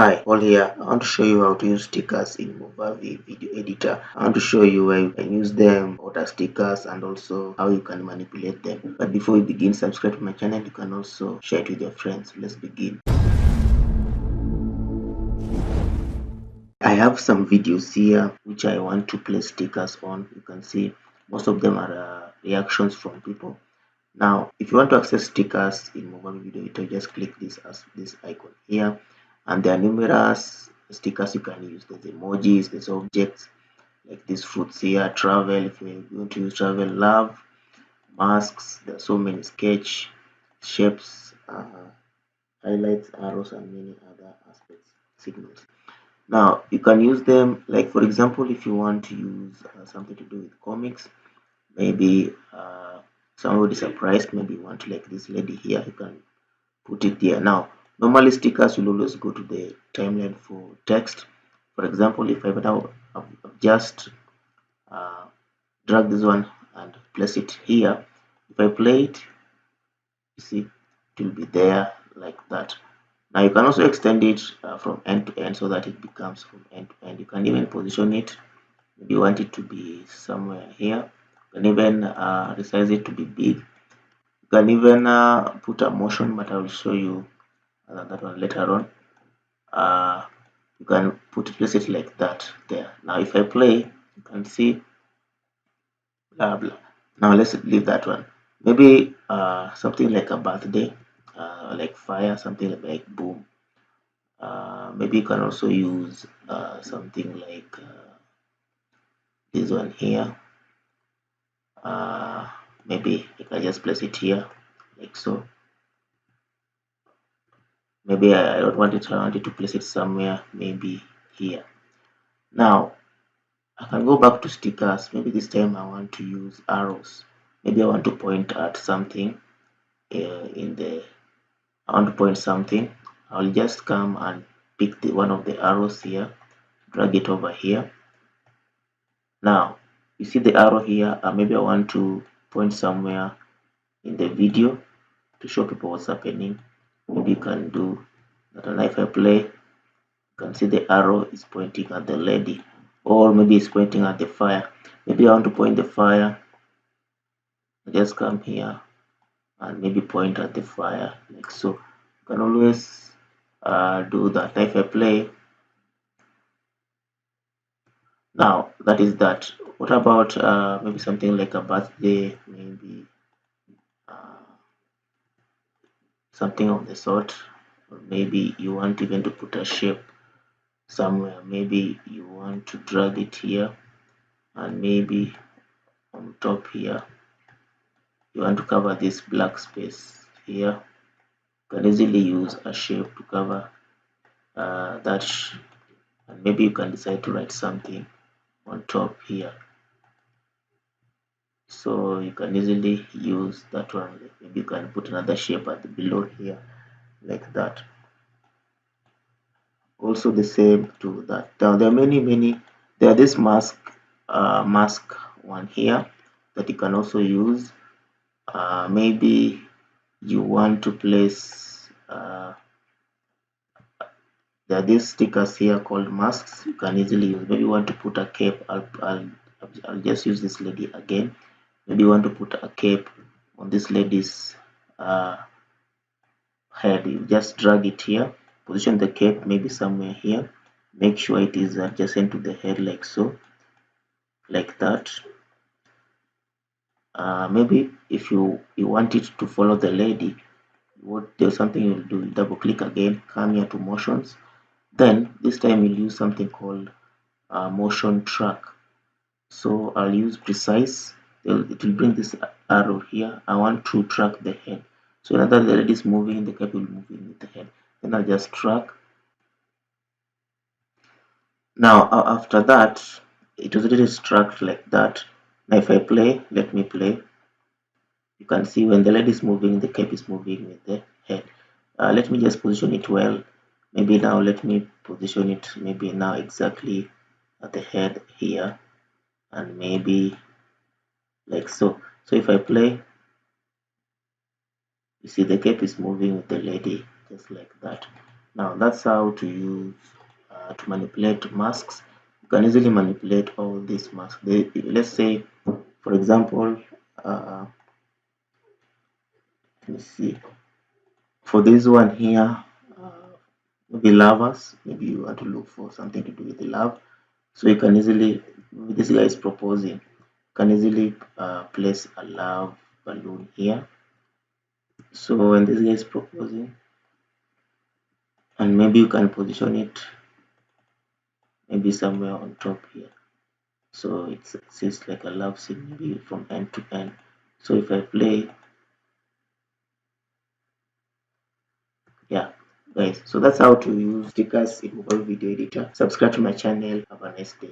Hi, Paul here. I want to show you how to use stickers in Movavi video editor. I want to show you where you can use them, order stickers, and also how you can manipulate them. But before we begin, subscribe to my channel. You can also share it with your friends. Let's begin. I have some videos here which I want to place stickers on. You can see most of them are reactions from people. Now, if you want to access stickers in Movavi video editor, just click this icon here, and there are numerous stickers you can use. There's emojis, there's objects like these fruits here, travel. If you're going to use travel, love, masks. There are so many sketch, shapes, highlights, arrows, and many other aspects, signals. Now, you can use them like, for example, if you want to use something to do with comics, maybe somebody surprised, maybe you want to like this lady here, you can put it there. Now, normally stickers will always go to the timeline for text. For example, if I now just uh, drag this one and place it here, if I play it, you see it will be there like that. Now you can also extend it from end to end so that it becomes from end to end. You can even position it. Maybe you want it to be somewhere here. You can even resize it to be big. You can even put a motion, but I will show you that one later on. You can place it like that there. Now if I play, you can see blah blah. Now let's leave that one. Maybe something like a birthday, like fire, something like boom. Maybe you can also use something like this one here. Maybe I can just place it here like so. Maybe I don't want it, I wanted to place it somewhere, maybe here. Now I can go back to stickers. Maybe this time I want to use arrows. Maybe I want to point at something I want to point something. I'll just come and pick one of the arrows here, drag it over here. Now you see the arrow here, maybe I want to point somewhere in the video to show people what's happening. Maybe you can do that, and if I play, you can see the arrow is pointing at the lady, or maybe it's pointing at the fire. Maybe I want to point the fire. I just come here and maybe point at the fire like so. You can always do that. If I play, now that is that. What about maybe something like a birthday, maybe uh, something of the sort, or maybe you want even to put a shape somewhere. Maybe you want to drag it here, and maybe on top here you want to cover this black space here. You can easily use a shape to cover that, and maybe you can decide to write something on top here, so you can easily use that one. Maybe you can put another shape at the below here like that. Also the same to that. Now there are many, there are this mask one here that you can also use. Maybe you want to place there are these stickers here called masks. You can easily use. Maybe you want to put a cape. I'll just use this lady again. Maybe you want to put a cape on this lady's head. You just drag it here, position the cape maybe somewhere here, make sure it is adjacent to the head like so, like that. Maybe if you want it to follow the lady, there's something you'll do. Double click again, come here to motions, then this time you'll use something called motion track. So I'll use precise. It will bring this arrow here. I want to track the head. So whenever the lady is moving, the cape will move in with the head. Then I'll just track. Now after that, it was already tracked like that. Now if I play, let me play. You can see when the lady is moving, the cape is moving with the head. Let me just position it well. Maybe now let me position it maybe now exactly at the head here, and maybe like so. So if I play, you see the cape is moving with the lady just like that. Now that's how to use to manipulate masks. You can easily manipulate all these masks. Let's say, for example, let me see. For this one here, maybe lovers. Maybe you want to look for something to do with the love. So you can easily, this guy is proposing. You can easily place a love balloon here. So when this guy is proposing, and maybe you can position it maybe somewhere on top here. So it's like a love scene, maybe from end to end. So if I play, yeah, guys. So that's how to use stickers in mobile video editor. Subscribe to my channel. Have a nice day.